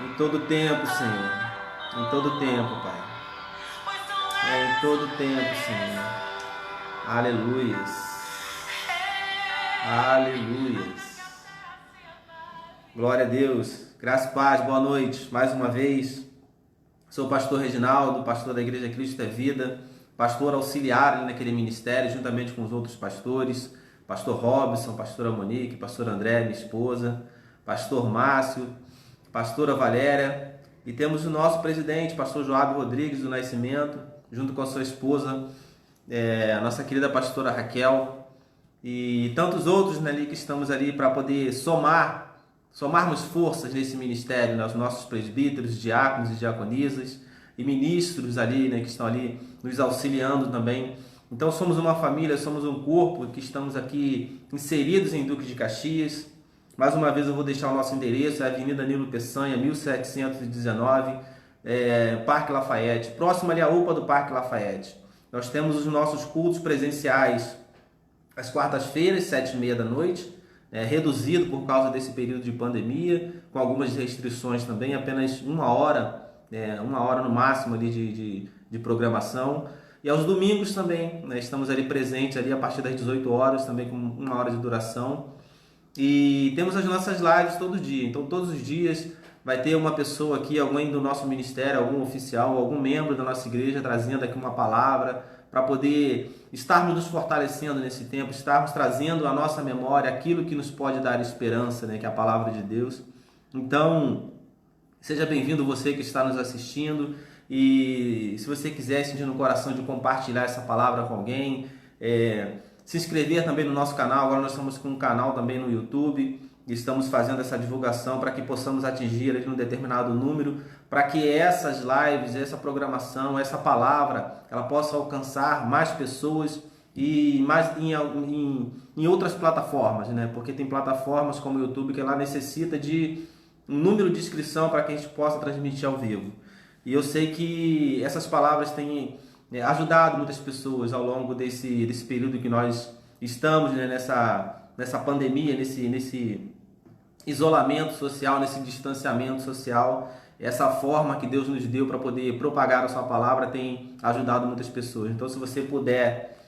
Em todo tempo, Senhor. Em todo tempo, Pai. Em todo tempo, Senhor. Aleluias. Aleluias. Glória a Deus. Graça e paz. Boa noite. Mais uma vez. Sou o pastor Reginaldo, pastor da Igreja Cristo é Vida, pastor auxiliar ali naquele ministério, juntamente com os outros pastores, pastor Robson, pastora Monique, pastor André, minha esposa, pastor Márcio, pastora Valéria, e temos o nosso presidente, pastor Joab Rodrigues do Nascimento, junto com a sua esposa, a nossa querida pastora Raquel, e tantos outros, né, ali que estamos ali para poder somarmos forças nesse ministério, né, os nossos presbíteros, diáconos e diaconisas e ministros ali, né, que estão ali nos auxiliando também. Então somos uma família, somos um corpo que estamos aqui inseridos em Duque de Caxias. Mais uma vez eu vou deixar o nosso endereço, é a Avenida Nilo Peçanha, 1719, Parque Lafayette, próximo ali à UPA do Parque Lafayette. Nós temos os nossos cultos presenciais às quartas-feiras, 7h30 da noite, reduzido por causa desse período de pandemia, com algumas restrições também, apenas uma hora no máximo ali de programação. E aos domingos também, né, estamos ali presentes ali a partir das 18 horas, também com 1 hora de duração. E temos as nossas lives todo dia, então todos os dias vai ter uma pessoa aqui, alguém do nosso ministério, algum oficial, algum membro da nossa igreja trazendo aqui uma palavra para poder estarmos nos fortalecendo nesse tempo, estarmos trazendo à nossa memória aquilo que nos pode dar esperança, né, que é a palavra de Deus. Então, seja bem-vindo você que está nos assistindo, e se você quiser sentir no coração de compartilhar essa palavra com alguém, se inscrever também no nosso canal. Agora nós estamos com um canal também no YouTube, e estamos fazendo essa divulgação para que possamos atingir ali um determinado número, para que essas lives, essa programação, essa palavra, ela possa alcançar mais pessoas e mais em outras plataformas, né? Porque tem plataformas como o YouTube que ela necessita de um número de inscrição para que a gente possa transmitir ao vivo. E eu sei que essas palavras têm ajudado muitas pessoas ao longo desse período que nós estamos, né, nessa pandemia, nesse isolamento social, nesse distanciamento social. Essa forma que Deus nos deu para poder propagar a sua palavra tem ajudado muitas pessoas. Então, se você puder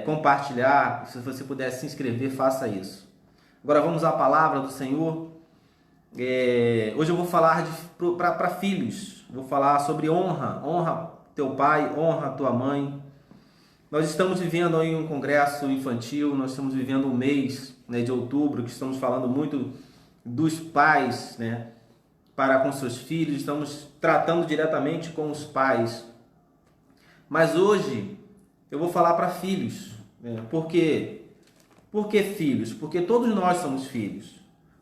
compartilhar, se você puder se inscrever, faça isso. Agora vamos à palavra do Senhor. Hoje eu vou falar para filhos. Vou falar sobre honra. Honra teu pai, honra tua mãe. Nós estamos vivendo aí um congresso infantil, nós estamos vivendo um mês, né, de outubro, que estamos falando muito dos pais, né, para com seus filhos, estamos tratando diretamente com os pais. Mas hoje eu vou falar para filhos, né? Por quê? Por que filhos? Porque todos nós somos filhos.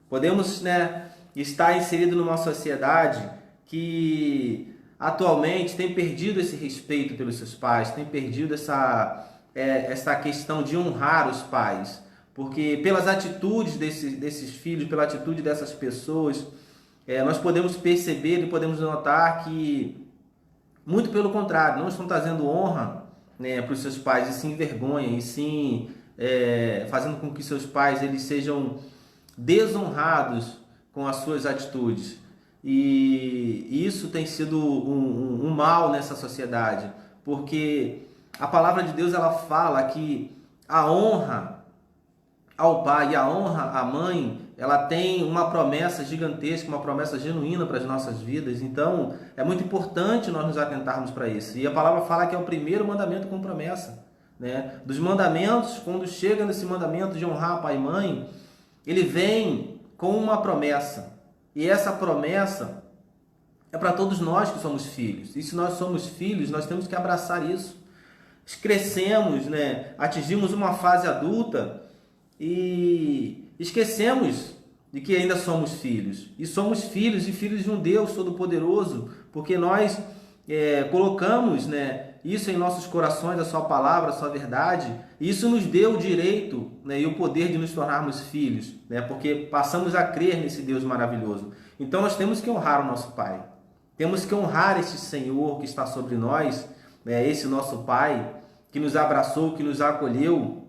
Podemos, né, estar inserido numa sociedade que atualmente tem perdido esse respeito pelos seus pais, tem perdido essa questão de honrar os pais, porque pelas atitudes desses filhos, pela atitude dessas pessoas, nós podemos perceber e podemos notar que, muito pelo contrário, não estão trazendo honra, né, para os seus pais, e sim vergonha, e sim fazendo com que seus pais eles sejam desonrados com as suas atitudes. E isso tem sido um mal nessa sociedade, porque a palavra de Deus ela fala que a honra ao pai e a honra à mãe, ela tem uma promessa gigantesca, uma promessa genuína para as nossas vidas. Então é muito importante nós nos atentarmos para isso. E a palavra fala que é o primeiro mandamento com promessa, né? Dos mandamentos, quando chega nesse mandamento de honrar pai e mãe, ele vem com uma promessa. E essa promessa é para todos nós que somos filhos. E se nós somos filhos, nós temos que abraçar isso. Crescemos, né? Atingimos uma fase adulta e esquecemos de que ainda somos filhos. E somos filhos e filhos de um Deus Todo-Poderoso, porque nós colocamos, né, isso em nossos corações, a sua palavra, a sua verdade. E isso nos deu o direito, né, e o poder de nos tornarmos filhos, né, porque passamos a crer nesse Deus maravilhoso. Então nós temos que honrar o nosso Pai. Temos que honrar esse Senhor que está sobre nós, né, esse nosso Pai que nos abraçou, que nos acolheu,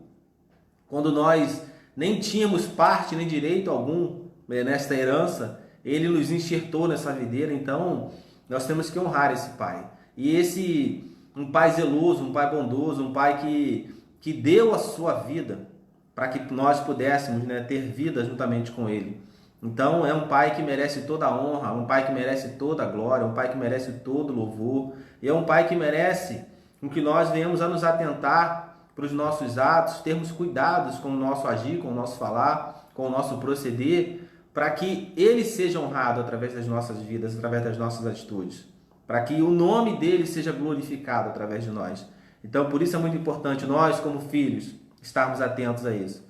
quando nós nem tínhamos parte nem direito algum nesta herança, ele nos enxertou nessa videira, então nós temos que honrar esse pai. E um pai zeloso, um pai bondoso, um pai que deu a sua vida para que nós pudéssemos, né, ter vida juntamente com ele. Então é um pai que merece toda a honra, um pai que merece toda a glória, um pai que merece todo o louvor, e é um pai que merece com que nós venhamos a nos atentar para os nossos atos, termos cuidados com o nosso agir, com o nosso falar, com o nosso proceder, para que ele seja honrado através das nossas vidas, através das nossas atitudes, para que o nome dele seja glorificado através de nós. Então, por isso é muito importante nós, como filhos, estarmos atentos a isso.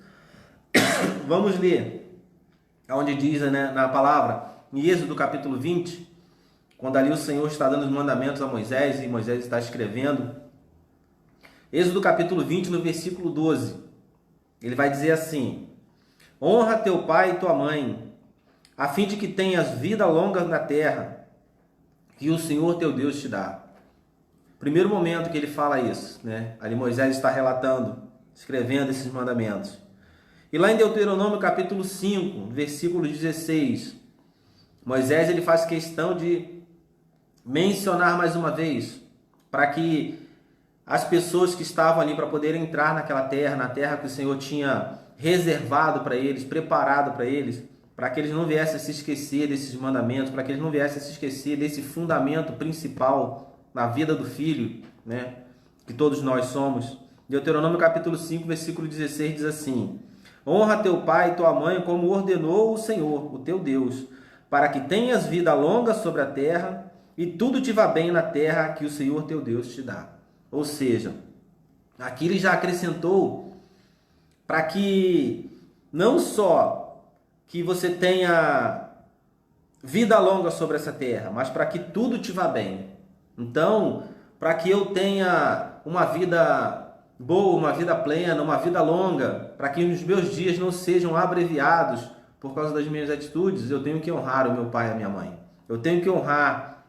Vamos ler, onde diz, né, na palavra, em Êxodo capítulo 20, quando ali o Senhor está dando os mandamentos a Moisés, e Moisés está escrevendo. Êxodo capítulo 20, no versículo 12, ele vai dizer assim: honra teu pai e tua mãe, a fim de que tenhas vida longa na terra, que o Senhor teu Deus te dá. Primeiro momento que ele fala isso, né? Ali Moisés está relatando, escrevendo esses mandamentos. E lá em Deuteronômio capítulo 5, versículo 16, Moisés ele faz questão de mencionar mais uma vez, para que as pessoas que estavam ali para poderem entrar naquela terra, na terra que o Senhor tinha reservado para eles, preparado para eles, para que eles não viessem a se esquecer desses mandamentos, para que eles não viessem a se esquecer desse fundamento principal na vida do filho, né, que todos nós somos. Deuteronômio capítulo 5, versículo 16 diz assim: honra teu pai e tua mãe como ordenou o Senhor, o teu Deus, para que tenhas vida longa sobre a terra e tudo te vá bem na terra que o Senhor teu Deus te dá. Ou seja, aqui ele já acrescentou para que não só que você tenha vida longa sobre essa terra, mas para que tudo te vá bem. Então, para que eu tenha uma vida boa, uma vida plena, uma vida longa, para que os meus dias não sejam abreviados por causa das minhas atitudes, eu tenho que honrar o meu pai e a minha mãe. Eu tenho que honrar,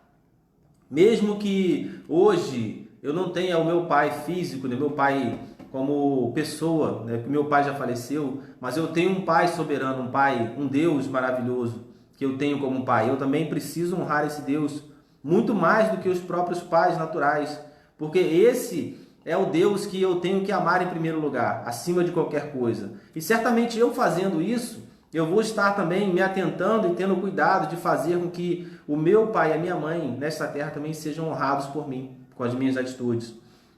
mesmo que hoje eu não tenha o meu pai físico, né, meu pai como pessoa, né, que meu pai já faleceu, mas eu tenho um pai soberano, um pai, um Deus maravilhoso que eu tenho como pai. Eu também preciso honrar esse Deus muito mais do que os próprios pais naturais, porque esse é o Deus que eu tenho que amar em primeiro lugar, acima de qualquer coisa. E certamente eu fazendo isso, eu vou estar também me atentando e tendo cuidado de fazer com que o meu pai e a minha mãe nesta terra também sejam honrados por mim, com as minhas atitudes.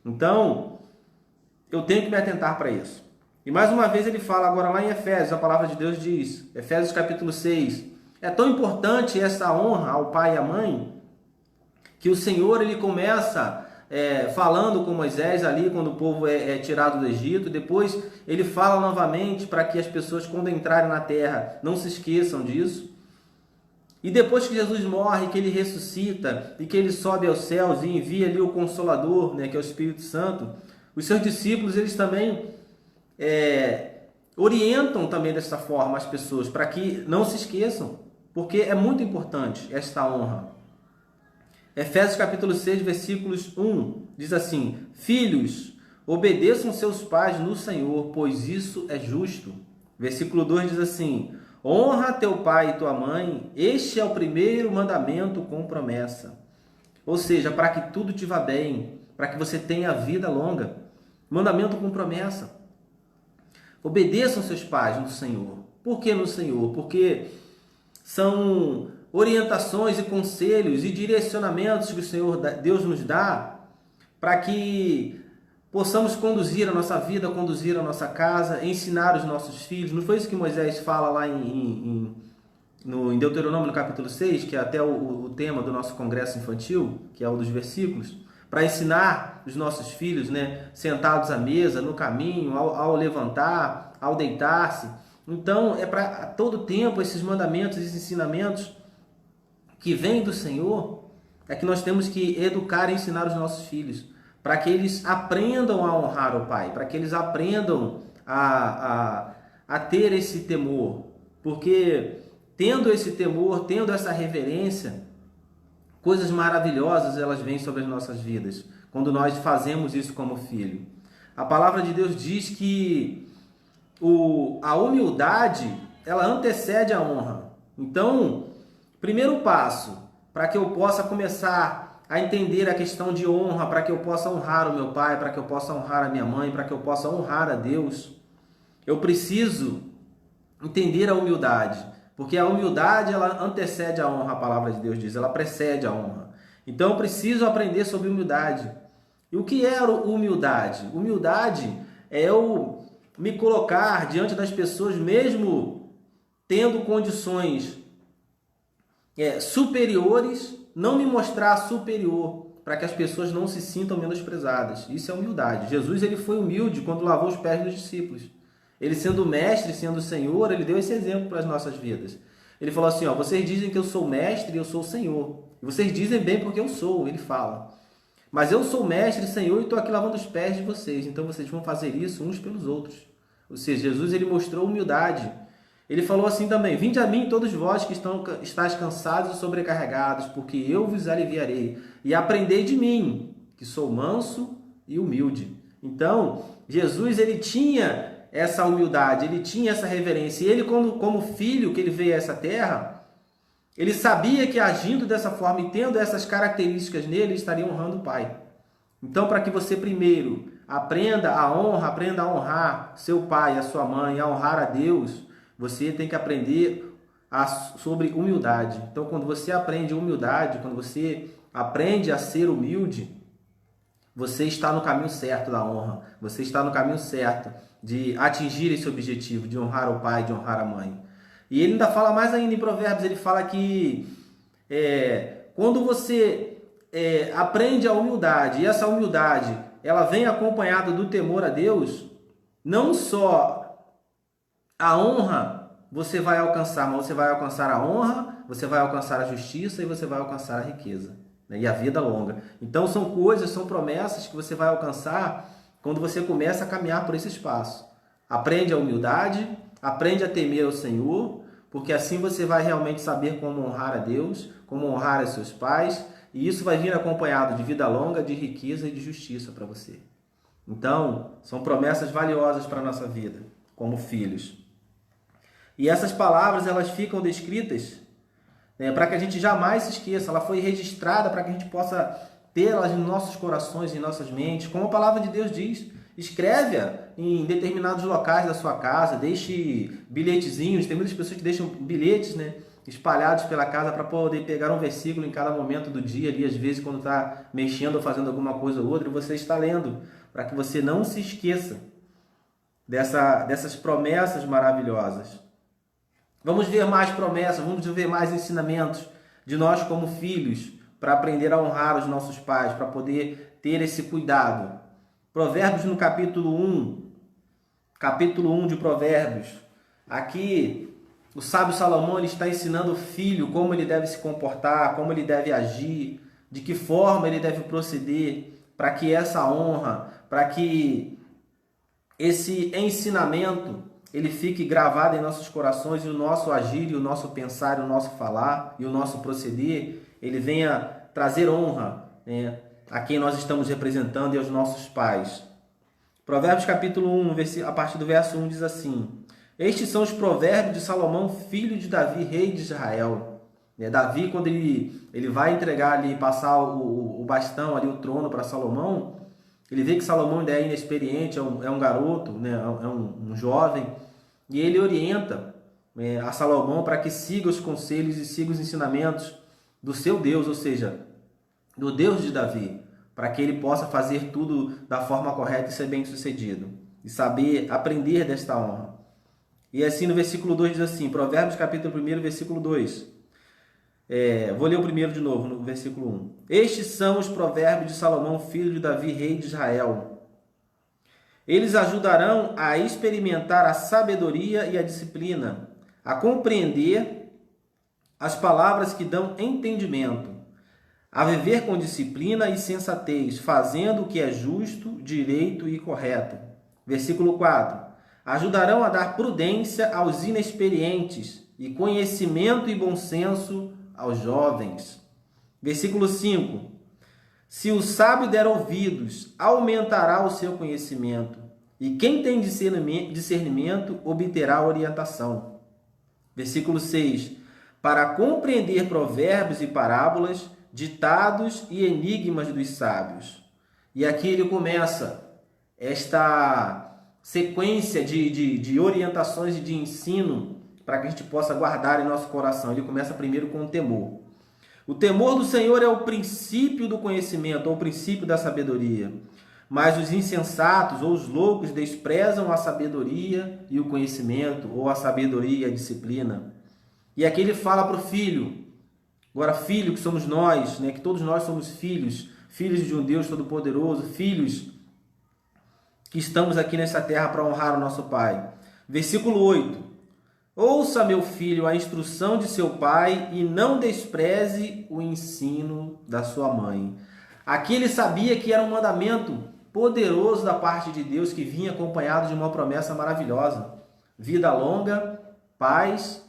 Então, eu tenho que me atentar para isso. E mais uma vez ele fala agora lá em Efésios, a palavra de Deus diz, Efésios capítulo 6, é tão importante essa honra ao pai e à mãe, que o Senhor ele começa falando com Moisés ali, quando o povo é tirado do Egito, depois ele fala novamente para que as pessoas, quando entrarem na terra, não se esqueçam disso. E depois que Jesus morre, que ele ressuscita e que ele sobe aos céus e envia ali o Consolador, né, que é o Espírito Santo, os seus discípulos eles também orientam também dessa forma as pessoas, para que não se esqueçam, porque é muito importante esta honra. Efésios capítulo 6, versículos 1, diz assim: filhos, obedeçam seus pais no Senhor, pois isso é justo. Versículo 2 diz assim: honra teu pai e tua mãe, este é o primeiro mandamento com promessa. Ou seja, para que tudo te vá bem, para que você tenha vida longa. Mandamento com promessa. Obedeçam seus pais no Senhor. Por que no Senhor? Porque são orientações e conselhos e direcionamentos que o Senhor Deus nos dá para que possamos conduzir a nossa vida, conduzir a nossa casa, ensinar os nossos filhos. Não foi isso que Moisés fala lá em Deuteronômio no capítulo 6, que é até o tema do nosso congresso infantil, que é um dos versículos, para ensinar os nossos filhos, né, sentados à mesa, no caminho, ao levantar, ao deitar-se. Então, é para todo tempo esses mandamentos, esses ensinamentos que vêm do Senhor, é que nós temos que educar e ensinar os nossos filhos, para que eles aprendam a honrar o Pai, para que eles aprendam a ter esse temor, porque tendo esse temor, tendo essa reverência, coisas maravilhosas elas vêm sobre as nossas vidas, quando nós fazemos isso como filho. A palavra de Deus diz que a humildade, ela antecede a honra. Então, primeiro passo, para que eu possa começar a entender a questão de honra, para que eu possa honrar o meu pai, para que eu possa honrar a minha mãe, para que eu possa honrar a Deus, eu preciso entender a humildade, porque a humildade ela antecede a honra, a palavra de Deus diz, ela precede a honra. Então eu preciso aprender sobre humildade. E o que é humildade? Humildade é eu me colocar diante das pessoas, mesmo tendo condições superiores, não me mostrar superior, para que as pessoas não se sintam menosprezadas. Isso é humildade. Jesus ele foi humilde quando lavou os pés dos discípulos. Ele sendo mestre, sendo Senhor, ele deu esse exemplo para as nossas vidas. Ele falou assim, vocês dizem que eu sou mestre e eu sou Senhor. E vocês dizem bem porque eu sou, ele fala. Mas eu sou mestre e Senhor e estou aqui lavando os pés de vocês. Então vocês vão fazer isso uns pelos outros. Ou seja, Jesus ele mostrou humildade. Ele falou assim também, vinde a mim todos vós que estáis cansados e sobrecarregados, porque eu vos aliviarei. E aprendei de mim, que sou manso e humilde. Então, Jesus ele tinha essa humildade, ele tinha essa reverência. E ele, como filho que ele veio a essa terra, ele sabia que agindo dessa forma e tendo essas características nele, ele estaria honrando o Pai. Então, para que você primeiro aprenda a honra, aprenda a honrar seu pai, a sua mãe, a honrar a Deus, você tem que aprender sobre humildade. Então, quando você aprende humildade, quando você aprende a ser humilde, você está no caminho certo da honra. Você está no caminho certo de atingir esse objetivo, de honrar o pai, de honrar a mãe. E ele ainda fala mais ainda em Provérbios, ele fala que quando você aprende a humildade, e essa humildade ela vem acompanhada do temor a Deus, não só a honra você vai alcançar, mas você vai alcançar a honra, você vai alcançar a justiça e você vai alcançar a riqueza, né? E a vida longa. Então são coisas, são promessas que você vai alcançar quando você começa a caminhar por esse espaço. Aprende a humildade, aprende a temer ao Senhor, porque assim você vai realmente saber como honrar a Deus, como honrar os seus pais, e isso vai vir acompanhado de vida longa, de riqueza e de justiça para você. Então, são promessas valiosas para a nossa vida, como filhos. E essas palavras, elas ficam descritas, né, para que a gente jamais se esqueça. Ela foi registrada para que a gente possa tê-las em nossos corações, em nossas mentes. Como a palavra de Deus diz, escreve-a em determinados locais da sua casa, deixe bilhetezinhos. Tem muitas pessoas que deixam bilhetes, né, espalhados pela casa para poder pegar um versículo em cada momento do dia, ali, às vezes quando está mexendo ou fazendo alguma coisa ou outra, você está lendo, para que você não se esqueça dessas promessas maravilhosas. Vamos ver mais promessas, vamos ver mais ensinamentos de nós como filhos, para aprender a honrar os nossos pais, para poder ter esse cuidado. Provérbios no capítulo 1 de Provérbios. Aqui, o sábio Salomão ele está ensinando o filho como ele deve se comportar, como ele deve agir, de que forma ele deve proceder, para que essa honra, para que esse ensinamento ele fique gravado em nossos corações, e o nosso agir, e o nosso pensar, e o nosso falar, e o nosso proceder, ele venha trazer honra, né, a quem nós estamos representando e aos nossos pais. Provérbios capítulo 1, a partir do verso 1 diz assim: estes são os provérbios de Salomão, filho de Davi, rei de Israel. Davi, quando ele vai entregar ali, passar o bastão ali, o trono para Salomão, ele vê que Salomão ainda é inexperiente, é um garoto, né, é um jovem, e ele orienta a Salomão para que siga os conselhos e siga os ensinamentos do seu Deus, ou seja, do Deus de Davi, para que ele possa fazer tudo da forma correta e ser bem sucedido, e saber aprender desta honra. E assim no versículo 2 diz assim, Provérbios capítulo 1, versículo 2. Vou ler o primeiro de novo, no versículo 1. Estes são os provérbios de Salomão, filho de Davi, rei de Israel. Eles ajudarão a experimentar a sabedoria e a disciplina, a compreender as palavras que dão entendimento, a viver com disciplina e sensatez, fazendo o que é justo, direito e correto. Versículo 4. Ajudarão a dar prudência aos inexperientes e conhecimento e bom senso aos jovens. Versículo 5. Se o sábio der ouvidos, aumentará o seu conhecimento, E quem tem discernimento obterá orientação. Versículo 6. Para compreender provérbios e parábolas, ditados e enigmas dos sábios. E aqui ele começa esta sequência de orientações e de ensino para que a gente possa guardar em nosso coração. Ele começa primeiro com o temor. O temor do Senhor é o princípio do conhecimento, ou o princípio da sabedoria. Mas os insensatos ou os loucos desprezam a sabedoria e o conhecimento, ou a sabedoria e a disciplina. E aqui ele fala para o filho, agora filho que somos nós, né, que todos nós somos filhos, filhos de um Deus Todo-Poderoso, filhos que estamos aqui nessa terra para honrar o nosso Pai. Versículo 8. Ouça, meu filho, a instrução de seu pai e não despreze o ensino da sua mãe. Aqui ele sabia que era um mandamento poderoso da parte de Deus que vinha acompanhado de uma promessa maravilhosa. Vida longa, paz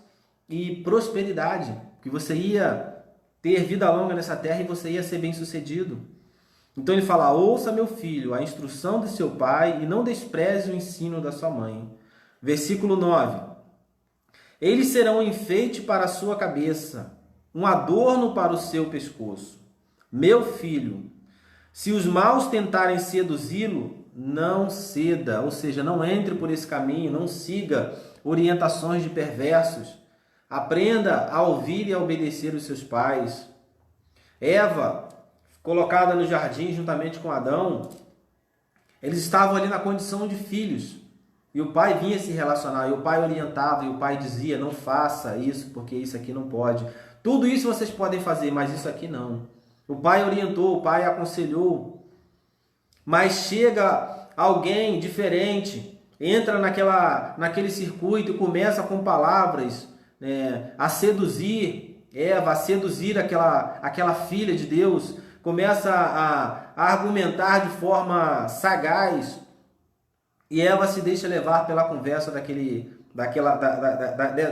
e prosperidade. Que você ia ter vida longa nessa terra e você ia ser bem-sucedido. Então ele fala, ouça, meu filho, a instrução de seu pai e não despreze o ensino da sua mãe. Versículo 9. Eles serão um enfeite para a sua cabeça, um adorno para o seu pescoço. Meu filho, se os maus tentarem seduzi-lo, não ceda, ou seja, não entre por esse caminho, não siga orientações de perversos. Aprenda a ouvir e a obedecer os seus pais. Eva, colocada no jardim juntamente com Adão, eles estavam ali na condição de filhos. E o pai vinha se relacionar, e o pai orientava, e o pai dizia, não faça isso, porque isso aqui não pode. Tudo isso vocês podem fazer, mas isso aqui não. O pai orientou, o pai aconselhou. Mas chega alguém diferente, entra naquele circuito e começa com palavras a seduzir Eva, a seduzir aquela filha de Deus, começa a argumentar de forma sagaz. E Eva se deixa levar pela conversa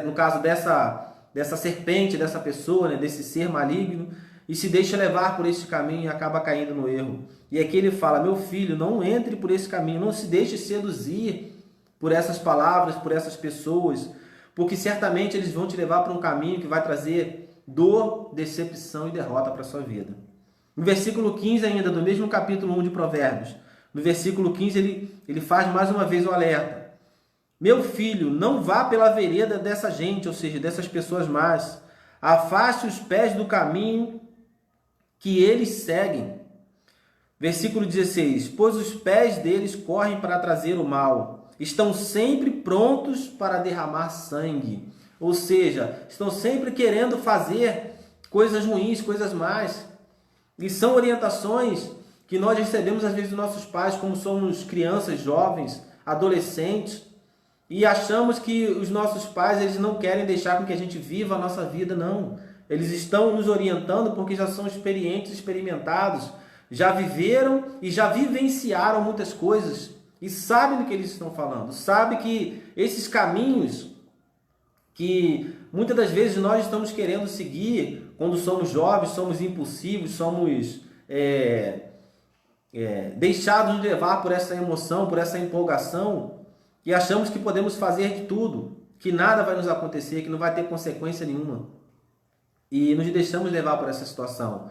no caso dessa serpente, dessa pessoa, né, desse ser maligno, e se deixa levar por esse caminho e acaba caindo no erro. E aqui ele fala, meu filho, não entre por esse caminho, não se deixe seduzir por essas palavras, por essas pessoas, porque certamente eles vão te levar para um caminho que vai trazer dor, decepção e derrota para a sua vida. No versículo 15 ainda, do mesmo capítulo 1 de Provérbios, no versículo 15, ele faz mais uma vez o alerta. Meu filho, não vá pela vereda dessa gente, ou seja, dessas pessoas más. Afaste os pés do caminho que eles seguem. Versículo 16. Pois os pés deles correm para trazer o mal. Estão sempre prontos para derramar sangue. Ou seja, estão sempre querendo fazer coisas ruins, coisas más. E são orientações que nós recebemos às vezes dos nossos pais, como somos crianças, jovens, adolescentes, e achamos que os nossos pais eles não querem deixar com que a gente viva a nossa vida, não. Eles estão nos orientando porque já são experientes, experimentados, já viveram e já vivenciaram muitas coisas e sabem do que eles estão falando. Sabem que esses caminhos que muitas das vezes nós estamos querendo seguir quando somos jovens, somos impulsivos, somos deixados de levar por essa emoção, por essa empolgação, e achamos que podemos fazer de tudo, que nada vai nos acontecer, que não vai ter consequência nenhuma. E nos deixamos levar por essa situação.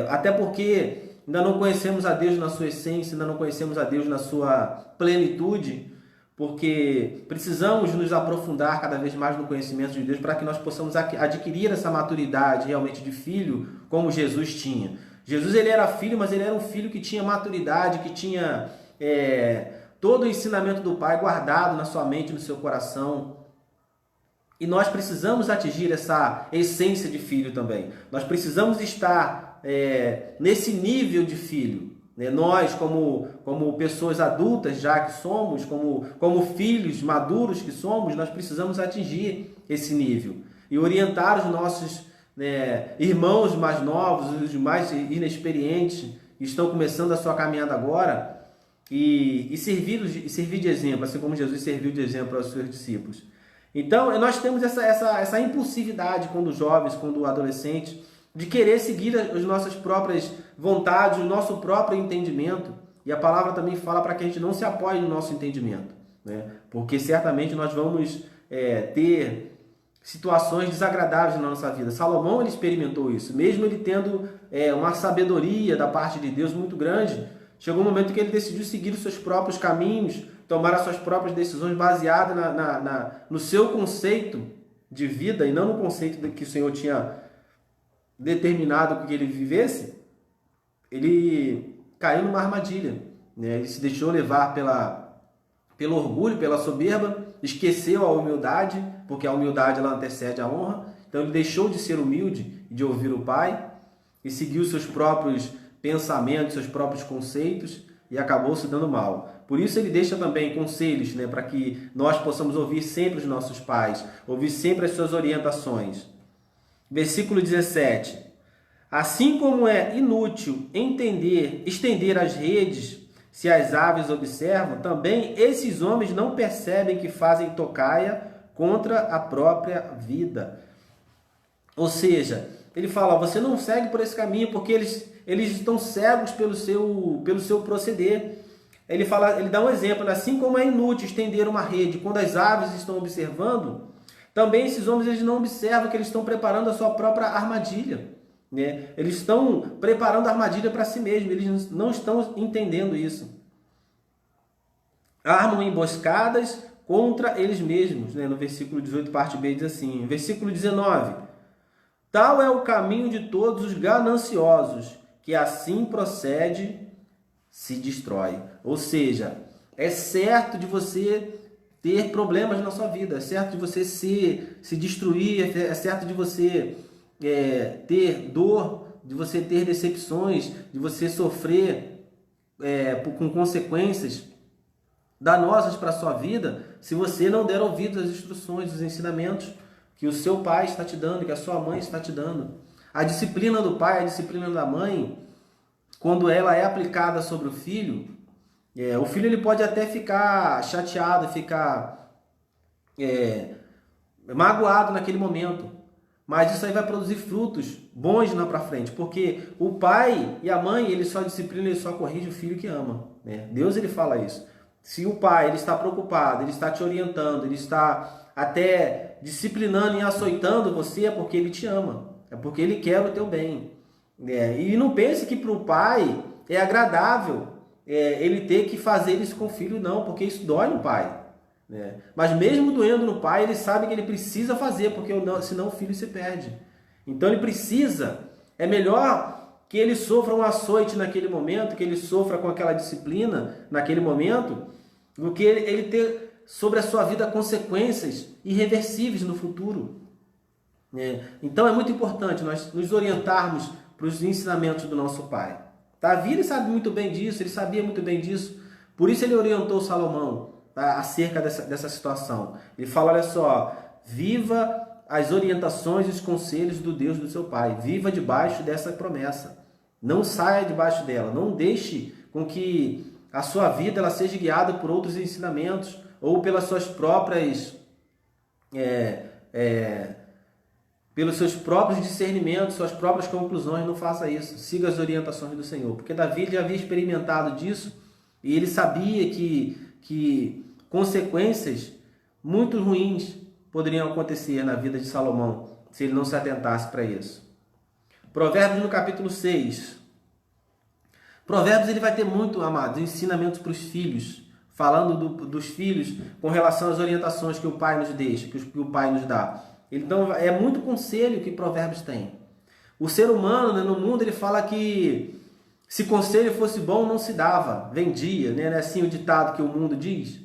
Até porque ainda não conhecemos a Deus na sua essência, ainda não conhecemos a Deus na sua plenitude, porque precisamos nos aprofundar cada vez mais no conhecimento de Deus para que nós possamos adquirir essa maturidade realmente de filho, como Jesus tinha. Jesus ele era filho, mas ele era um filho que tinha maturidade, que tinha todo o ensinamento do Pai guardado na sua mente, no seu coração. E nós precisamos atingir essa essência de filho também. Nós precisamos estar nesse nível de filho. Né? Nós, como pessoas adultas já que somos, como filhos maduros que somos, nós precisamos atingir esse nível. E orientar os nossos irmãos mais novos, os mais inexperientes, que estão começando a sua caminhada agora, e servir de exemplo, assim como Jesus serviu de exemplo aos seus discípulos. Então, nós temos essa impulsividade quando jovens, quando adolescentes, de querer seguir as nossas próprias vontades, o nosso próprio entendimento. E a palavra também fala para que a gente não se apoie no nosso entendimento, né? Porque certamente nós vamos ter situações desagradáveis na nossa vida. Salomão, ele experimentou isso, mesmo ele tendo uma sabedoria da parte de Deus muito grande. Chegou um momento que ele decidiu seguir os seus próprios caminhos, tomar as suas próprias decisões baseadas no seu conceito de vida e não no conceito que o Senhor tinha determinado que ele vivesse. Ele caiu numa armadilha, né? Ele se deixou levar pelo orgulho, pela soberba, esqueceu a humildade, porque a humildade ela antecede a honra. Então ele deixou de ser humilde e de ouvir o Pai e seguiu seus próprios pensamentos, seus próprios conceitos e acabou se dando mal. Por isso ele deixa também conselhos, né, para que nós possamos ouvir sempre os nossos pais, ouvir sempre as suas orientações. Versículo 17. Assim como é inútil estender as redes se as aves observam, também esses homens não percebem que fazem tocaia contra a própria vida. Ou seja, ele fala, você não segue por esse caminho porque eles estão cegos pelo seu proceder. Ele dá um exemplo, assim como é inútil estender uma rede quando as aves estão observando, também esses homens eles não observam que eles estão preparando a sua própria armadilha, né? Eles estão preparando a armadilha para si mesmos, eles não estão entendendo isso. Armam emboscadas contra eles mesmos, né? No versículo 18, parte B, diz assim, versículo 19, tal é o caminho de todos os gananciosos, que assim procede, se destrói. Ou seja, é certo de você ter problemas na sua vida, é certo de você se destruir, é certo de você ter dor, de você ter decepções, de você sofrer com consequências danosas para a sua vida, se você não der ouvido às instruções, aos ensinamentos que o seu pai está te dando, que a sua mãe está te dando. A disciplina do pai, a disciplina da mãe, quando ela é aplicada sobre o filho ele pode até ficar chateado, ficar magoado naquele momento, mas isso aí vai produzir frutos bons lá para frente, porque o pai e a mãe, ele só disciplina, ele só corrige o filho que ama, né? Deus, ele fala isso. Se o pai ele está preocupado, ele está te orientando, ele está até disciplinando e açoitando você, é porque ele te ama, é porque ele quer o teu bem. E não pense que para o pai é agradável ele ter que fazer isso com o filho, não, porque isso dói no pai, né? Mas mesmo doendo no pai, ele sabe que ele precisa fazer, porque senão o filho se perde. Então ele precisa, é melhor que ele sofra um açoite naquele momento, que ele sofra com aquela disciplina naquele momento, do que ele ter sobre a sua vida consequências irreversíveis no futuro. Então é muito importante nós nos orientarmos para os ensinamentos do nosso pai. Davi, ele sabe muito bem disso, ele sabia muito bem disso, por isso ele orientou Salomão acerca dessa situação. Ele fala, olha só, viva as orientações e os conselhos do Deus do seu pai, viva debaixo dessa promessa, não saia debaixo dela, não deixe com que a sua vida ela seja guiada por outros ensinamentos ou pelas suas próprias pelos seus próprios discernimentos, suas próprias conclusões. Não faça isso, siga as orientações do Senhor, porque Davi já havia experimentado disso e ele sabia que consequências muito ruins poderiam acontecer na vida de Salomão se ele não se atentasse para isso. Provérbios no capítulo 6. Provérbios ele vai ter muito, amados, ensinamentos para os filhos, falando dos filhos com relação às orientações que o pai nos deixa, que o pai nos dá. Então é muito conselho que Provérbios tem. O ser humano, né, no mundo, ele fala que se conselho fosse bom não se dava, vendia, né? Não é assim o ditado que o mundo diz?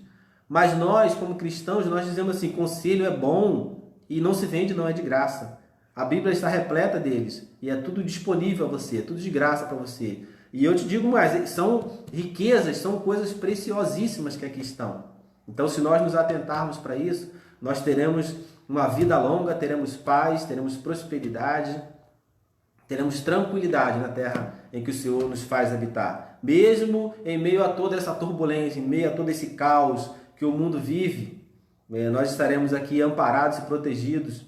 Mas nós, como cristãos, nós dizemos assim, conselho é bom e não se vende, não é de graça. A Bíblia está repleta deles e é tudo disponível a você, é tudo de graça para você. E eu te digo mais, são riquezas, são coisas preciosíssimas que aqui estão. Então, se nós nos atentarmos para isso, nós teremos uma vida longa, teremos paz, teremos prosperidade, teremos tranquilidade na terra em que o Senhor nos faz habitar. Mesmo em meio a toda essa turbulência, em meio a todo esse caos que o mundo vive, nós estaremos aqui amparados e protegidos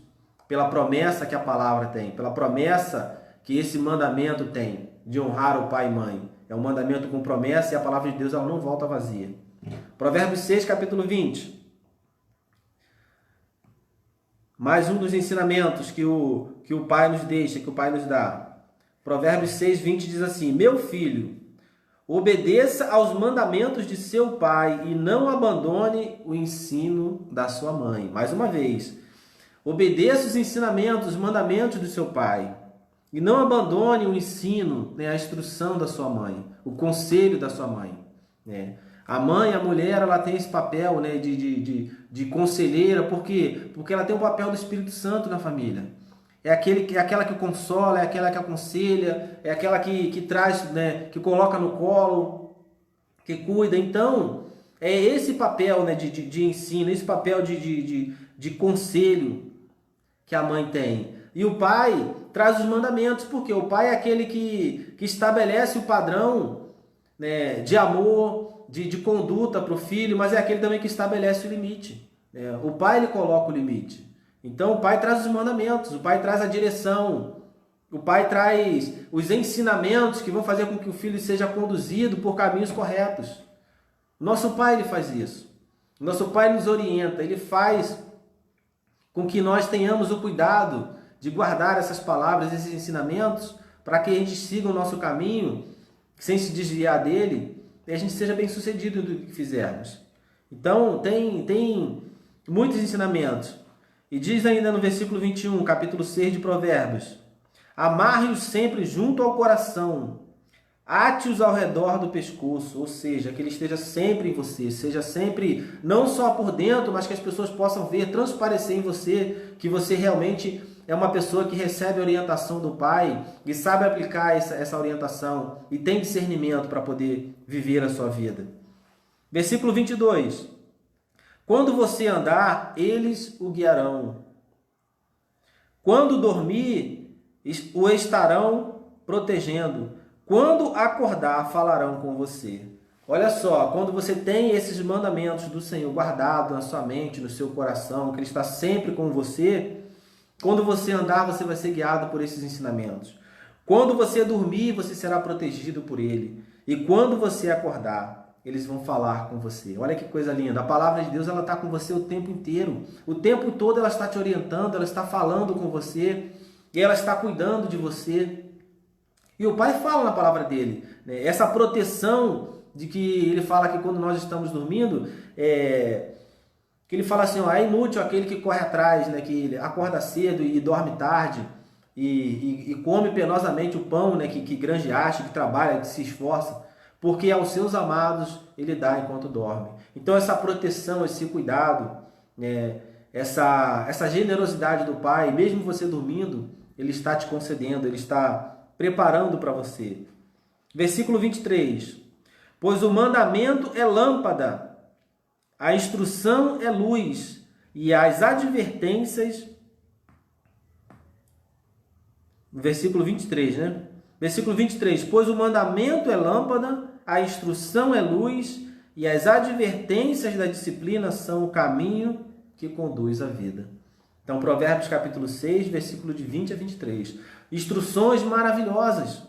pela promessa que a palavra tem, pela promessa que esse mandamento tem, de honrar o pai e mãe. É um mandamento com promessa e a palavra de Deus ela não volta vazia. Provérbios 6, capítulo 20. Mais um dos ensinamentos que o Pai nos deixa, que o Pai nos dá. Provérbios 6, 20 diz assim: Meu filho, obedeça aos mandamentos de seu pai e não abandone o ensino da sua mãe. Mais uma vez, obedeça os ensinamentos, os mandamentos do seu pai e não abandone o ensino, né, a instrução da sua mãe, o conselho da sua mãe. Né? A mãe, a mulher, ela tem esse papel, né, de conselheira, por quê? Porque ela tem o papel do Espírito Santo na família. É aquela que consola, é aquela que aconselha, é aquela que traz, né, que coloca no colo, que cuida. Então, é esse papel, né, de ensino, esse papel de conselho que a mãe tem. E o pai traz os mandamentos, porque o pai é aquele que estabelece o padrão, né, de amor, de conduta para o filho, mas é aquele também que estabelece o limite. Né? O pai ele coloca o limite. Então o pai traz os mandamentos, o pai traz a direção, o pai traz os ensinamentos que vão fazer com que o filho seja conduzido por caminhos corretos. O nosso pai ele faz isso. O nosso pai nos orienta, ele faz com que nós tenhamos o cuidado de guardar essas palavras, esses ensinamentos, para que a gente siga o nosso caminho, sem se desviar dele, e a gente seja bem sucedido no que fizermos. Então tem muitos ensinamentos. E diz ainda no versículo 21, capítulo 6 de Provérbios: Amarre-os sempre junto ao coração, ate-os ao redor do pescoço, ou seja, que ele esteja sempre em você, seja sempre, não só por dentro, mas que as pessoas possam ver, transparecer em você, que você realmente é uma pessoa que recebe a orientação do Pai e sabe aplicar essa orientação e tem discernimento para poder viver a sua vida. Versículo 22. Quando você andar, eles o guiarão. Quando dormir, o estarão protegendo. Quando acordar, falarão com você. Olha só, quando você tem esses mandamentos do Senhor guardados na sua mente, no seu coração, que Ele está sempre com você, quando você andar, você vai ser guiado por esses ensinamentos. Quando você dormir, você será protegido por Ele. E quando você acordar, eles vão falar com você. Olha que coisa linda. A palavra de Deus ela está com você o tempo inteiro. O tempo todo ela está te orientando, ela está falando com você, e ela está cuidando de você. E o Pai fala na palavra dele, né? Essa proteção de que ele fala que quando nós estamos dormindo, que ele fala assim, ó, é inútil aquele que corre atrás, né? Que ele acorda cedo e dorme tarde e come penosamente o pão, né? Que granjeaste, que trabalha, que se esforça. Porque aos seus amados ele dá enquanto dorme. Então essa proteção, esse cuidado, né, essa generosidade do Pai, mesmo você dormindo, Ele está te concedendo, Ele está preparando para você. Versículo 23. Pois o mandamento é lâmpada, a instrução é luz, e as advertências... Versículo 23, né? Versículo 23. Pois o mandamento é lâmpada, a instrução é luz e as advertências da disciplina são o caminho que conduz à vida. Então, Provérbios capítulo 6, versículo de 20 a 23. Instruções maravilhosas.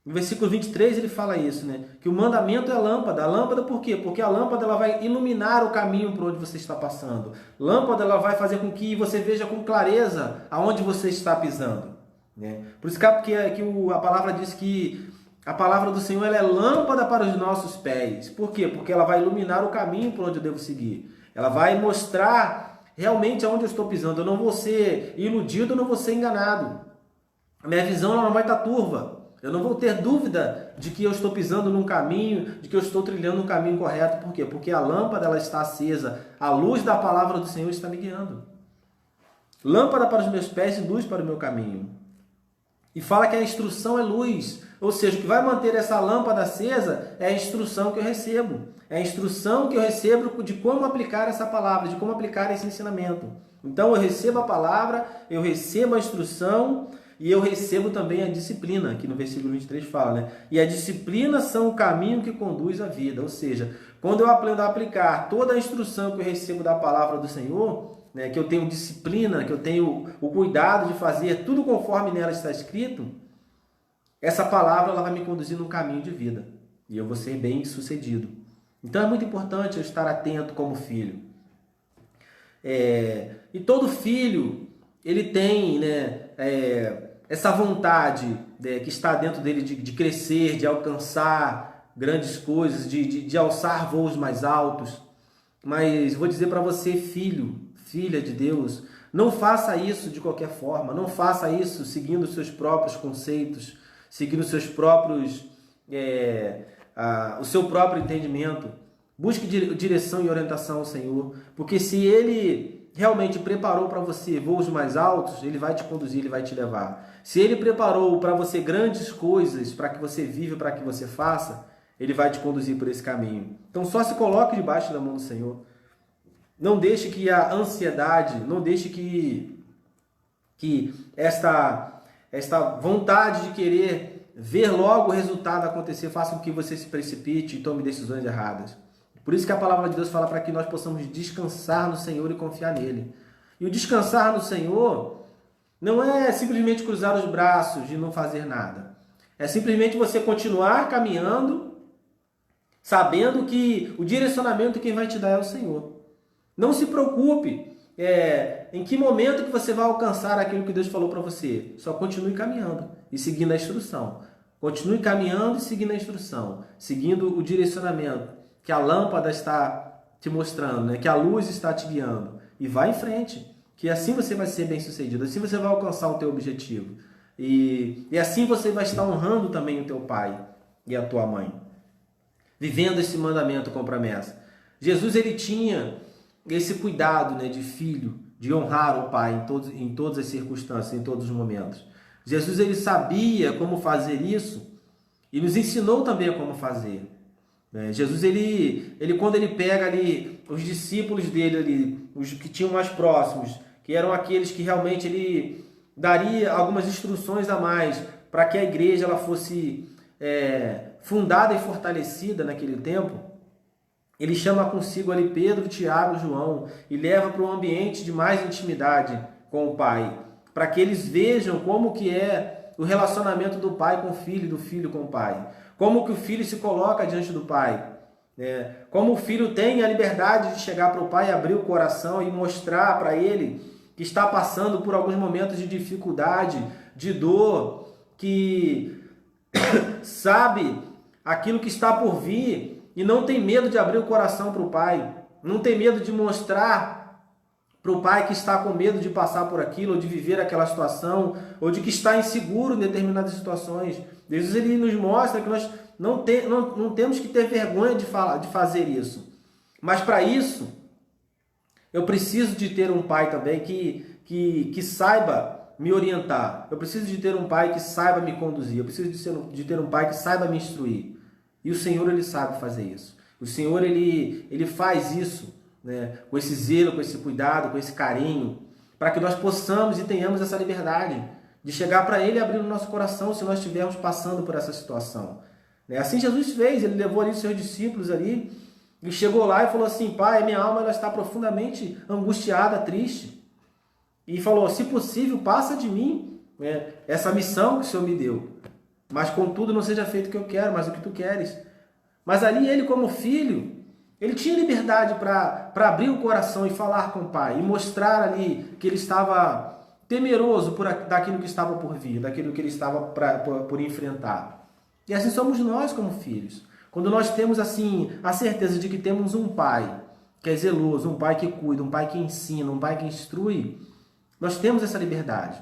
No versículo 23 ele fala isso, né? Que o mandamento é lâmpada. A lâmpada por quê? Porque a lâmpada ela vai iluminar o caminho por onde você está passando. Lâmpada ela vai fazer com que você veja com clareza aonde você está pisando. Né? Por isso que a palavra diz que a palavra do Senhor ela é lâmpada para os nossos pés. Por quê? Porque ela vai iluminar o caminho por onde eu devo seguir. Ela vai mostrar realmente aonde eu estou pisando. Eu não vou ser iludido, eu não vou ser enganado. A minha visão ela não vai estar turva. Eu não vou ter dúvida de que eu estou pisando num caminho, de que eu estou trilhando um caminho correto. Por quê? Porque a lâmpada ela está acesa. A luz da palavra do Senhor está me guiando. Lâmpada para os meus pés e luz para o meu caminho. E fala que a instrução é luz. Ou seja, o que vai manter essa lâmpada acesa é a instrução que eu recebo. É a instrução que eu recebo de como aplicar essa palavra, de como aplicar esse ensinamento. Então eu recebo a palavra, eu recebo a instrução e eu recebo também a disciplina, que no versículo 23 fala, né? E a disciplina são o caminho que conduz à vida. Ou seja, quando eu aprendo a aplicar toda a instrução que eu recebo da palavra do Senhor, né, que eu tenho disciplina, que eu tenho o cuidado de fazer tudo conforme nela está escrito, essa palavra ela vai me conduzir num caminho de vida. e eu vou ser bem sucedido. Então é muito importante eu estar atento como filho. E todo filho, ele tem, né, essa vontade, né, que está dentro dele de crescer, de alcançar grandes coisas, de alçar voos mais altos. Mas vou dizer para você, filho, filha de Deus, não faça isso de qualquer forma, não faça isso seguindo os seus próprios conceitos, seguindo os seus próprios, o seu próprio entendimento. Busque direção e orientação ao Senhor, porque se Ele realmente preparou para você voos mais altos, Ele vai te conduzir, Ele vai te levar. Se Ele preparou para você grandes coisas, para que você viva, para que você faça, Ele vai te conduzir por esse caminho. Então só se coloque debaixo da mão do Senhor. Não deixe que a ansiedade, não deixe que esta vontade de querer ver logo o resultado acontecer faça com que você se precipite e tome decisões erradas. Por isso que a palavra de Deus fala para que nós possamos descansar no Senhor e confiar nele. E o descansar no Senhor não é simplesmente cruzar os braços e não fazer nada. É simplesmente você continuar caminhando, sabendo que o direcionamento quem vai te dar é o Senhor. Não se preocupe em que momento que você vai alcançar aquilo que Deus falou para você. Só continue caminhando e seguindo a instrução. Continue caminhando e seguindo a instrução, seguindo o direcionamento que a lâmpada está te mostrando, né? Que a luz está te guiando. E vai em frente, que assim você vai ser bem sucedido, assim você vai alcançar o teu objetivo. E assim você vai estar honrando também o teu pai e a tua mãe, vivendo esse mandamento com promessa. Jesus, ele tinha esse cuidado, né, de filho, de honrar o pai em todas as circunstâncias, em todos os momentos. Jesus, ele sabia como fazer isso e nos ensinou também a como fazer. Jesus, ele quando ele pega ali os discípulos dele ali, os que tinham mais próximos, que eram aqueles que realmente ele daria algumas instruções a mais para que a igreja ela fosse fundada e fortalecida naquele tempo, ele chama consigo ali Pedro, Tiago, João e leva para um ambiente de mais intimidade com o Pai, para que eles vejam como que é o relacionamento do pai com o filho e do filho com o pai. Como que o filho se coloca diante do pai. Como o filho tem a liberdade de chegar para o pai, abrir o coração e mostrar para ele que está passando por alguns momentos de dificuldade, de dor, que sabe aquilo que está por vir e não tem medo de abrir o coração para o pai. Não tem medo de mostrar para o pai que está com medo de passar por aquilo, ou de viver aquela situação, ou de que está inseguro em determinadas situações. Jesus, ele nos mostra que nós não temos que ter vergonha de fazer isso. Mas para isso, eu preciso de ter um pai também que saiba me orientar. Eu preciso de ter um pai que saiba me conduzir. Eu preciso de ter um pai que saiba me instruir. E o Senhor, ele sabe fazer isso. O Senhor, ele faz isso, né, com esse zelo, com esse cuidado, com esse carinho, para que nós possamos e tenhamos essa liberdade de chegar para Ele e abrir o nosso coração se nós estivermos passando por essa situação. Assim Jesus fez, Ele levou ali os seus discípulos ali e chegou lá e falou assim: Pai, minha alma ela está profundamente angustiada, triste. E falou: se possível, passa de mim essa missão que o Senhor me deu. Mas contudo não seja feito o que eu quero, mas o que tu queres. Mas ali ele, como filho, ele tinha liberdade para abrir o coração e falar com o pai, e mostrar ali que ele estava temeroso daquilo que estava por vir, daquilo que ele estava por enfrentar. E assim somos nós como filhos. Quando nós temos assim a certeza de que temos um pai que é zeloso, um pai que cuida, um pai que ensina, um pai que instrui, nós temos essa liberdade.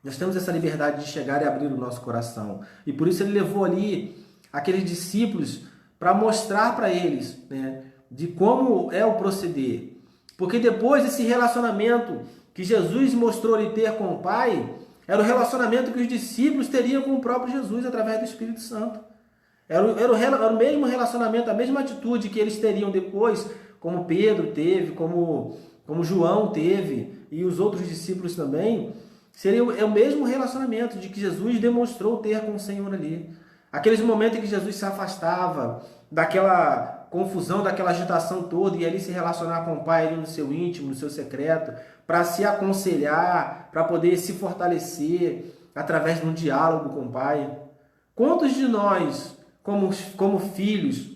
Nós temos essa liberdade de chegar e abrir o nosso coração. E por isso ele levou ali aqueles discípulos para mostrar para eles, né, de como é o proceder. Porque depois desse relacionamento que Jesus mostrou lhe ter com o Pai, era o relacionamento que os discípulos teriam com o próprio Jesus através do Espírito Santo. Era o mesmo relacionamento, a mesma atitude que eles teriam depois, como Pedro teve, como João teve e os outros discípulos também. Seria o mesmo relacionamento de que Jesus demonstrou ter com o Senhor ali. Aqueles momentos em que Jesus se afastava daquela confusão, daquela agitação toda e ali se relacionar com o Pai ali no seu íntimo, no seu secreto, para se aconselhar, para poder se fortalecer através de um diálogo com o Pai. Quantos de nós, como filhos,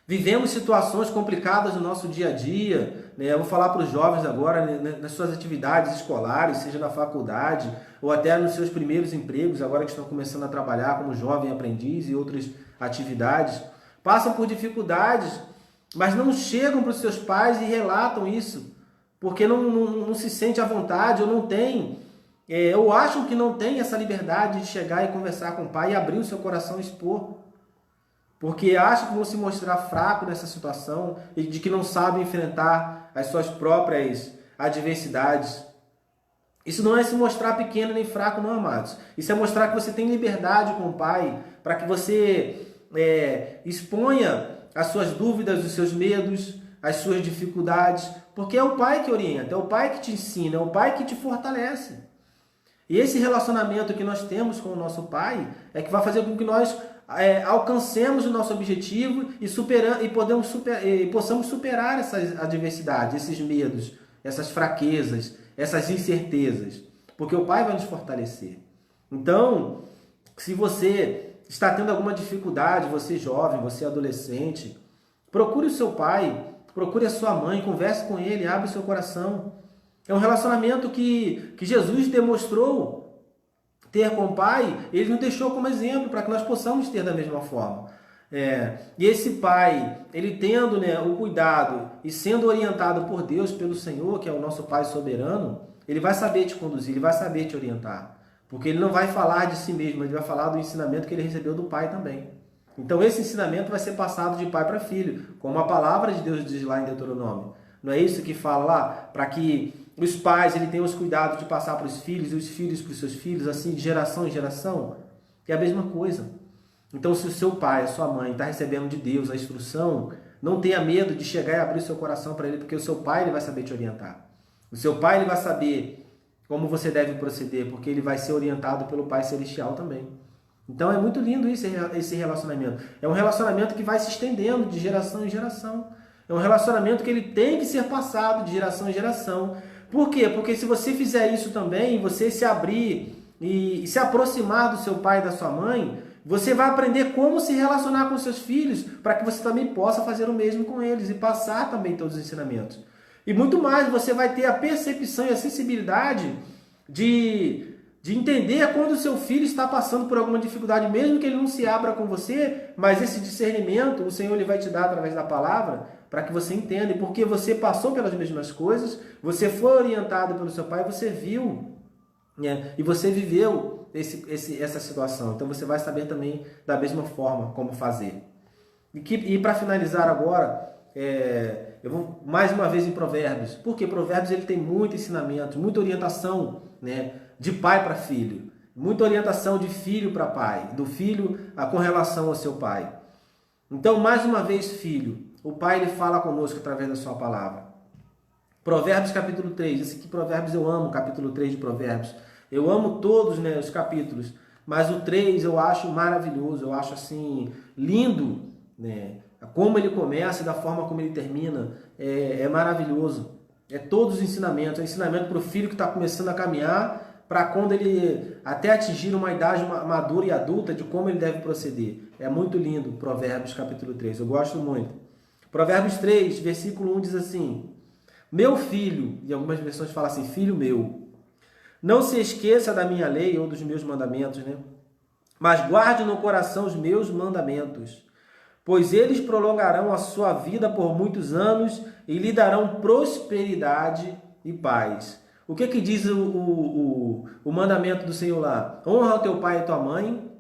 vivemos situações complicadas no nosso dia a dia, né? Eu vou falar para os jovens agora, né, nas suas atividades escolares, seja na faculdade ou até nos seus primeiros empregos, agora que estão começando a trabalhar como jovem aprendiz e outras atividades, passam por dificuldades, mas não chegam para os seus pais e relatam isso, porque não se sente à vontade ou não tem, ou acham que não tem essa liberdade de chegar e conversar com o pai e abrir o seu coração e expor. Porque acham que vão se mostrar fraco nessa situação e de que não sabem enfrentar as suas próprias adversidades. Isso não é se mostrar pequeno nem fraco, não, amados. Isso é mostrar que você tem liberdade com o Pai, para que você exponha as suas dúvidas, os seus medos, as suas dificuldades, porque é o Pai que orienta, é o Pai que te ensina, é o Pai que te fortalece. E esse relacionamento que nós temos com o nosso Pai é que vai fazer com que nós alcancemos o nosso objetivo e possamos superar essas adversidades, esses medos, essas fraquezas, essas incertezas, porque o Pai vai nos fortalecer. Então, se você está tendo alguma dificuldade, você jovem, você adolescente, procure o seu pai, procure a sua mãe, converse com ele, abre o seu coração. É um relacionamento que Jesus demonstrou ter com o Pai, ele nos deixou como exemplo para que nós possamos ter da mesma forma. E esse Pai, ele tendo, né, o cuidado e sendo orientado por Deus, pelo Senhor, que é o nosso Pai soberano, ele vai saber te conduzir, ele vai saber te orientar. Porque ele não vai falar de si mesmo, ele vai falar do ensinamento que ele recebeu do Pai também. Então esse ensinamento vai ser passado de pai para filho, como a palavra de Deus diz lá em Deuteronômio. Não é isso que fala lá? Para que os pais ele tenham os cuidados de passar para os filhos, e os filhos para os seus filhos, assim, de geração em geração? É a mesma coisa. Então, se o seu pai, a sua mãe, está recebendo de Deus a instrução, não tenha medo de chegar e abrir o seu coração para ele, porque o seu pai ele vai saber te orientar. O seu pai ele vai saber como você deve proceder, porque ele vai ser orientado pelo Pai Celestial também. Então, é muito lindo esse relacionamento. É um relacionamento que vai se estendendo de geração em geração. É um relacionamento que ele tem que ser passado de geração em geração. Por quê? Porque se você fizer isso também, você se abrir e se aproximar do seu pai e da sua mãe, você vai aprender como se relacionar com seus filhos, para que você também possa fazer o mesmo com eles e passar também todos os ensinamentos. E muito mais, você vai ter a percepção e a sensibilidade de entender quando o seu filho está passando por alguma dificuldade, mesmo que ele não se abra com você, mas esse discernimento o Senhor ele vai te dar através da palavra, para que você entenda, porque você passou pelas mesmas coisas, você foi orientado pelo seu pai, você viu, né? E você viveu essa situação. Então você vai saber também da mesma forma como fazer. E para finalizar agora, eu vou mais uma vez em Provérbios, porque Provérbios ele tem muito ensinamento, muita orientação, né? De pai para filho, muita orientação de filho para pai, do filho com relação ao seu pai. Então, mais uma vez, filho, o Pai ele fala conosco através da sua palavra. Provérbios capítulo 3. Esse aqui, Provérbios, eu amo, capítulo 3 de Provérbios. Eu amo todos, né, os capítulos, mas o 3 eu acho maravilhoso, eu acho assim, lindo, né? Como ele começa e da forma como ele termina, é maravilhoso. É todos os ensinamentos, é ensinamento para o filho que está começando a caminhar, para quando ele até atingir uma idade madura e adulta, de como ele deve proceder. É muito lindo, Provérbios capítulo 3, eu gosto muito. Provérbios 3, versículo 1 diz assim: meu filho, e algumas versões falam assim, filho meu, não se esqueça da minha lei ou dos meus mandamentos, né? Mas guarde no coração os meus mandamentos, pois eles prolongarão a sua vida por muitos anos e lhe darão prosperidade e paz. O que diz o mandamento do Senhor lá? Honra o teu pai e a tua mãe,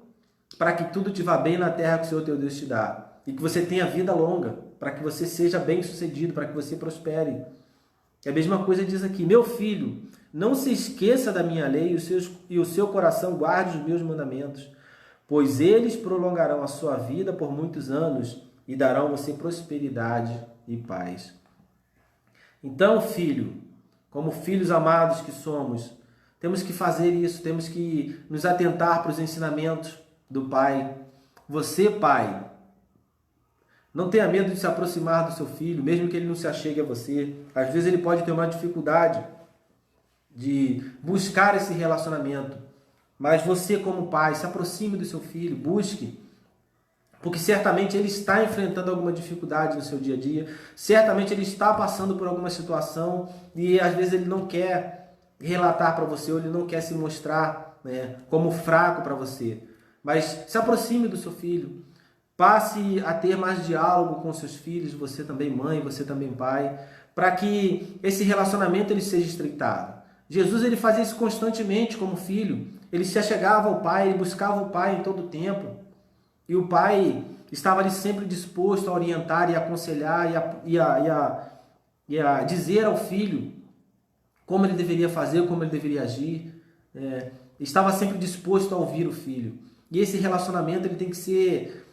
para que tudo te vá bem na terra que o Senhor teu Deus te dá. E que você tenha vida longa, para que você seja bem sucedido, para que você prospere. E a mesma coisa diz aqui: meu filho, não se esqueça da minha lei e o seu coração guarde os meus mandamentos, pois eles prolongarão a sua vida por muitos anos e darão a você prosperidade e paz. Então, filho, como filhos amados que somos, temos que fazer isso, temos que nos atentar para os ensinamentos do Pai. Você, pai, não tenha medo de se aproximar do seu filho, mesmo que ele não se achegue a você. Às vezes ele pode ter uma dificuldade de buscar esse relacionamento. Mas você, como pai, se aproxime do seu filho, busque porque certamente ele está enfrentando alguma dificuldade no seu dia a dia, certamente ele está passando por alguma situação e às vezes ele não quer relatar para você, ou ele não quer se mostrar, né, como fraco para você. Mas se aproxime do seu filho, passe a ter mais diálogo com seus filhos, você também mãe, você também pai, para que esse relacionamento ele seja estreitado. Jesus ele fazia isso constantemente como filho, ele se achegava ao pai, ele buscava o pai em todo o tempo. E o pai estava ali sempre disposto a orientar e aconselhar e a dizer ao filho como ele deveria fazer, como ele deveria agir. Estava sempre disposto a ouvir o filho. E esse relacionamento ele tem que ser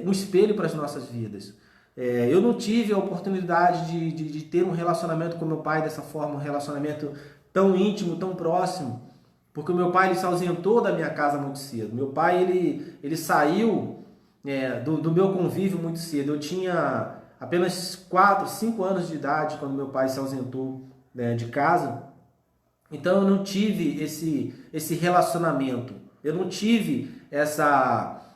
um espelho para as nossas vidas. Eu não tive a oportunidade de ter um relacionamento com meu pai dessa forma, um relacionamento tão íntimo, tão próximo. Porque o meu pai ele se ausentou da minha casa muito cedo. Meu pai ele saiu do meu convívio muito cedo. Eu tinha apenas 4, 5 anos de idade quando meu pai se ausentou, né, de casa. Então eu não tive esse relacionamento. Eu não tive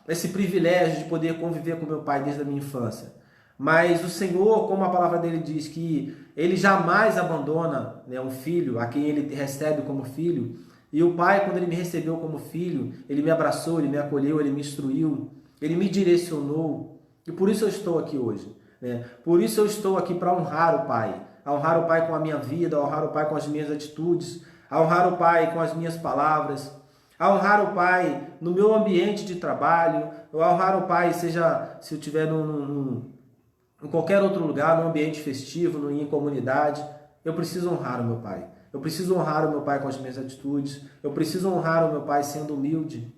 esse privilégio de poder conviver com meu pai desde a minha infância. Mas o Senhor, como a palavra dele diz, que ele jamais abandona, né, um filho a quem ele recebe como filho. E o pai, quando ele me recebeu como filho, ele me abraçou, ele me acolheu, ele me instruiu, ele me direcionou. E por isso eu estou aqui hoje, né? Por isso eu estou aqui para honrar o pai. A honrar o pai com a minha vida, a honrar o pai com as minhas atitudes, a honrar o pai com as minhas palavras, a honrar o pai no meu ambiente de trabalho, a honrar o pai, seja se eu estiver em qualquer outro lugar, num ambiente festivo, em comunidade. Eu preciso honrar o meu pai. Eu preciso honrar o meu pai com as minhas atitudes. Eu preciso honrar o meu pai sendo humilde.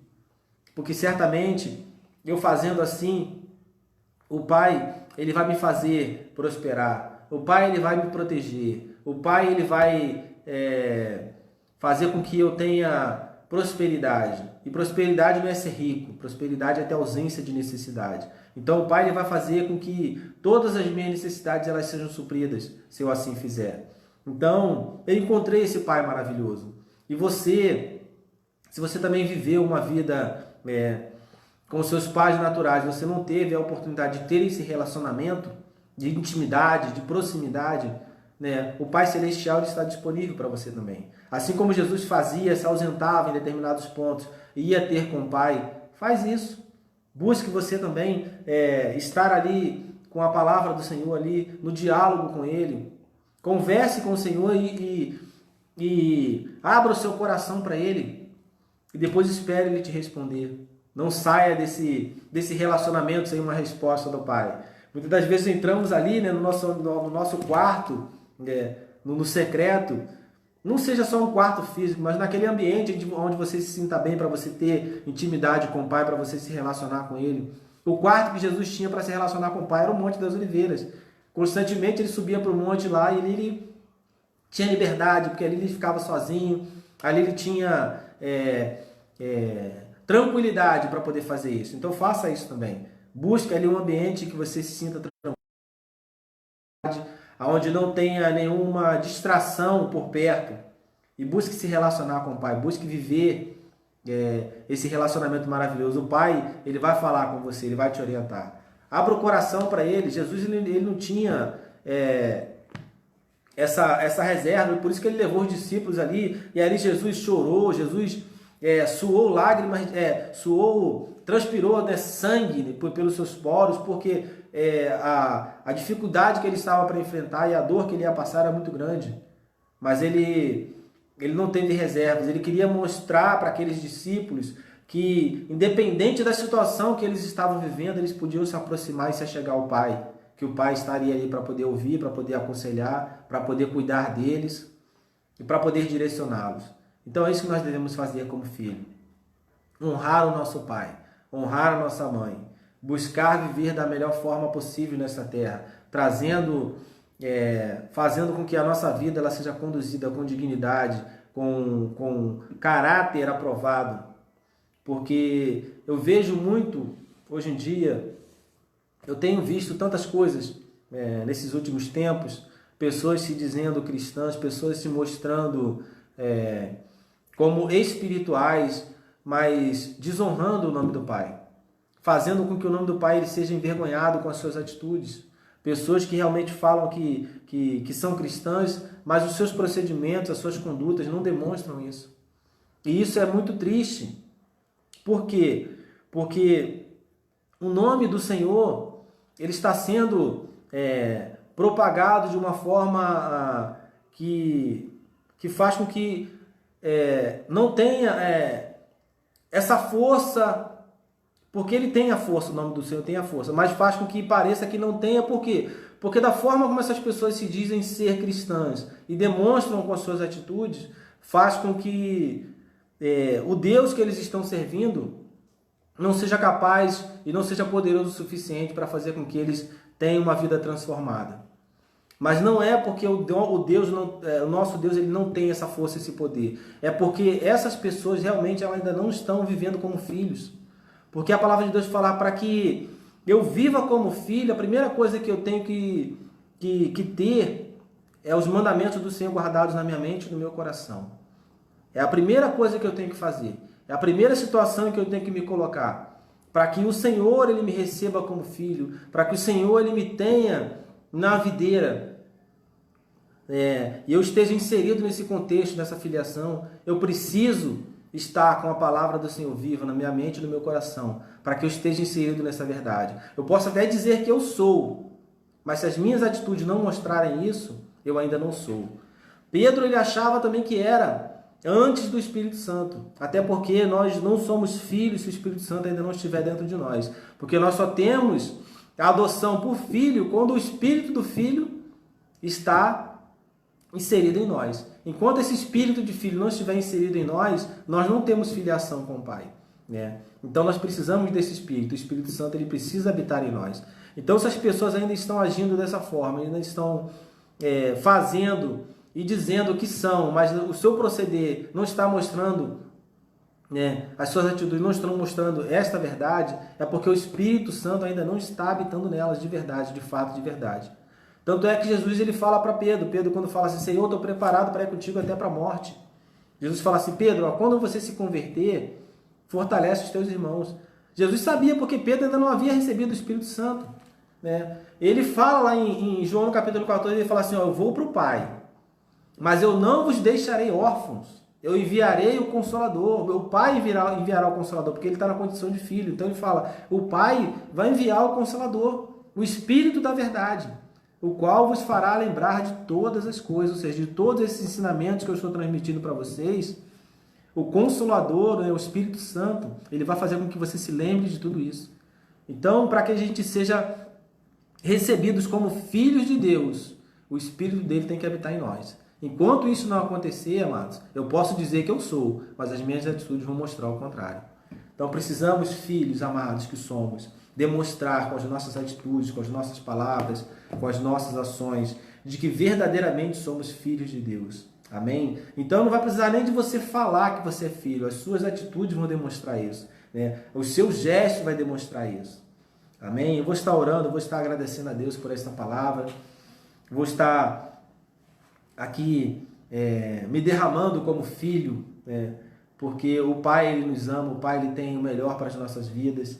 Porque certamente, eu fazendo assim, o pai, ele vai me fazer prosperar. O pai, ele vai me proteger. O pai, ele vai fazer com que eu tenha prosperidade. E prosperidade não é ser rico. Prosperidade é ter ausência de necessidade. Então o pai ele vai fazer com que todas as minhas necessidades elas sejam supridas, se eu assim fizer. Então, eu encontrei esse pai maravilhoso. E você, se você também viveu uma vida com seus pais naturais, você não teve a oportunidade de ter esse relacionamento de intimidade, de proximidade, né? O Pai Celestial ele está disponível para você também. Assim como Jesus fazia, se ausentava em determinados pontos e ia ter com o Pai, faz isso. Busque você também estar ali com a palavra do Senhor, ali no diálogo com Ele. Converse com o Senhor e abra o seu coração para Ele. E depois espere Ele te responder. Não saia desse relacionamento sem uma resposta do Pai. Muitas das vezes entramos ali, né, no nosso quarto, no secreto. Não seja só um quarto físico, mas naquele ambiente onde você se sinta bem, para você ter intimidade com o Pai, para você se relacionar com Ele. O quarto que Jesus tinha para se relacionar com o Pai era o Monte das Oliveiras. Constantemente ele subia para o monte lá e ele tinha liberdade, porque ali ele ficava sozinho, ali ele tinha tranquilidade para poder fazer isso. Então faça isso também. Busque ali um ambiente que você se sinta tranquilo, onde não tenha nenhuma distração por perto. E busque se relacionar com o Pai, busque viver esse relacionamento maravilhoso. O Pai, ele vai falar com você, ele vai te orientar. Abra o coração para ele. Jesus ele não tinha essa reserva, por isso que ele levou os discípulos ali, e ali Jesus chorou, Jesus suou lágrimas, transpirou, né, sangue pelos seus poros, porque a dificuldade que ele estava para enfrentar e a dor que ele ia passar era muito grande. Mas ele não teve reservas, ele queria mostrar para aqueles discípulos que, independente da situação que eles estavam vivendo, eles podiam se aproximar e se achegar ao Pai, que o Pai estaria ali para poder ouvir, para poder aconselhar, para poder cuidar deles e para poder direcioná-los. Então é isso que nós devemos fazer como filho. Honrar o nosso pai, honrar a nossa mãe, buscar viver da melhor forma possível nessa terra, fazendo com que a nossa vida ela seja conduzida com dignidade, com caráter aprovado. Porque eu vejo muito, hoje em dia, eu tenho visto tantas coisas nesses últimos tempos, pessoas se dizendo cristãs, pessoas se mostrando como espirituais, mas desonrando o nome do Pai, fazendo com que o nome do Pai ele seja envergonhado com as suas atitudes. Pessoas que realmente falam que são cristãs, mas os seus procedimentos, as suas condutas não demonstram isso. E isso é muito triste. Por quê? Porque o nome do Senhor ele está sendo propagado de uma forma que faz com que não tenha essa força, porque ele tem a força, o nome do Senhor tem a força, mas faz com que pareça que não tenha. Por quê? Porque da forma como essas pessoas se dizem ser cristãs e demonstram com as suas atitudes, faz com que o Deus que eles estão servindo não seja capaz e não seja poderoso o suficiente para fazer com que eles tenham uma vida transformada. Mas não é porque o nosso Deus ele não tem essa força, esse poder. É porque essas pessoas realmente elas ainda não estão vivendo como filhos. Porque a palavra de Deus fala para que eu viva como filho, a primeira coisa que eu tenho que ter é os mandamentos do Senhor guardados na minha mente e no meu coração. É a primeira coisa que eu tenho que fazer. É a primeira situação em que eu tenho que me colocar. Para que o Senhor ele me receba como filho. Para que o Senhor ele me tenha na videira. E eu esteja inserido nesse contexto, nessa filiação. Eu preciso estar com a palavra do Senhor viva na minha mente e no meu coração, para que eu esteja inserido nessa verdade. Eu posso até dizer que eu sou, mas se as minhas atitudes não mostrarem isso, eu ainda não sou. Pedro ele achava também que era antes do Espírito Santo, até porque nós não somos filhos se o Espírito Santo ainda não estiver dentro de nós, porque nós só temos a adoção por filho quando o Espírito do Filho está inserido em nós. Enquanto esse espírito de filho não estiver inserido em nós, nós não temos filiação com o Pai. Então nós precisamos desse Espírito. O Espírito Santo ele precisa habitar em nós. Então se as pessoas ainda estão agindo dessa forma, ainda estão fazendo e dizendo que são, mas o seu proceder não está mostrando, as suas atitudes não estão mostrando esta verdade, é porque o Espírito Santo ainda não está habitando nelas de verdade, de fato, de verdade. Tanto é que Jesus ele fala para Pedro, quando fala assim, Senhor, eu estou preparado para ir contigo até para a morte. Jesus fala assim, Pedro, quando você se converter, fortalece os teus irmãos. Jesus sabia porque Pedro ainda não havia recebido o Espírito Santo. Ele fala lá em João no capítulo 14, ele fala assim, eu vou para o Pai, mas eu não vos deixarei órfãos, eu enviarei o Consolador, o Pai enviará o Consolador, porque ele está na condição de filho. Então ele fala, o Pai vai enviar o Consolador, o Espírito da verdade, o qual vos fará lembrar de todas as coisas, ou seja, de todos esses ensinamentos que eu estou transmitindo para vocês. O Consolador, o Espírito Santo, ele vai fazer com que você se lembre de tudo isso. Então, para que a gente seja recebidos como filhos de Deus, o Espírito dele tem que habitar em nós. Enquanto isso não acontecer, amados, eu posso dizer que eu sou, mas as minhas atitudes vão mostrar o contrário. Então, precisamos, filhos amados que somos, demonstrar com as nossas atitudes, com as nossas palavras, com as nossas ações, de que verdadeiramente somos filhos de Deus. Amém? Então não vai precisar nem de você falar que você é filho, as suas atitudes vão demonstrar isso. O seu gesto vai demonstrar isso. Amém? Eu vou estar orando, eu vou estar agradecendo a Deus por esta palavra, vou estar aqui me derramando como filho, porque o Pai ele nos ama, o Pai ele tem o melhor para as nossas vidas.